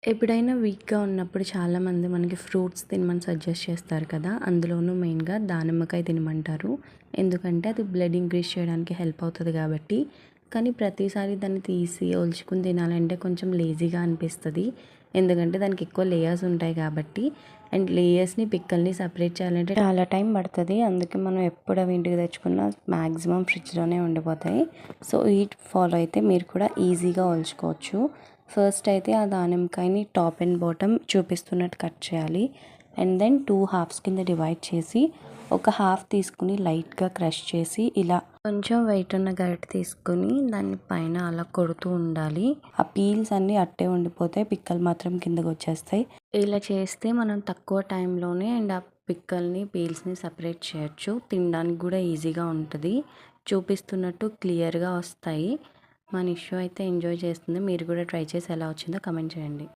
ఎప్పుడైనా వీక్‌గా ఉన్నప్పుడు చాలామంది మనకి ఫ్రూట్స్ తినమని సజెస్ట్ చేస్తారు కదా! అందులోనూ మెయిన్‌గా దానిమ్మకాయ తినమంటారు. ఎందుకంటే అది బ్లడ్ ఇంక్రీజ్ చేయడానికి హెల్ప్ అవుతది కాబట్టి. కానీ ప్రతిసారి దాన్ని తీసి ఒలుచుకొని తినాలంటే కొంచెం లేజీగా అనిపిస్తది. ఎందుకంటే దానికి ఎక్కువ లేయర్స్ ఉంటాయి కాబట్టి. అండ్ లేయర్స్‌ని, పిక్కల్ని సెపరేట్ చేయాలంటే చాలా టైం పడతది. అందుకే మనం ఎప్పుడు అవి ఇంటికి తెచ్చుకున్నా మాక్సిమం ఫ్రిడ్జ్‌లోనే ఉండిపోతాయి. సో, ఈ ఫాలో అయితే మీరు కూడా ఈజీగా ఒలుచుకోవచ్చు. ఫస్ట్ అయితే ఆ దానిమ్మకాయని టాప్ అండ్ బాటమ్ చూపిస్తున్నట్టు కట్ చేయాలి. అండ్ దెన్ 2 హాఫ్స్ కింద డివైడ్ చేసి ఒక హాఫ్ తీసుకుని లైట్‌గా క్రష్ చేసి ఇలా కొంచెం వెయిట్ ఉన్న గరిటె తీసుకొని దాని పైన అలా కొడుతూ ఉండాలి. ఆ పీల్స్ అన్నీ అట్టే ఉండిపోతాయి. పిక్కలు మాత్రం కిందకి వచ్చేస్తాయి. ఇలా చేస్తే మనం తక్కువ టైంలోనే అండ్ ఆ పిక్కల్ని, పీల్స్‌ని సెపరేట్ చేయొచ్చు. తినడానికి కూడా ఈజీగా ఉంటది. చూపిస్తున్నట్టు క్లియర్‌గా వస్తాయి. మన ఇష్యూ అయితే ఎంజాయ్ చేస్తుంది. మీరు కూడా ట్రై చేసి ఎలా వచ్చిందో కామెంట్ చేయండి.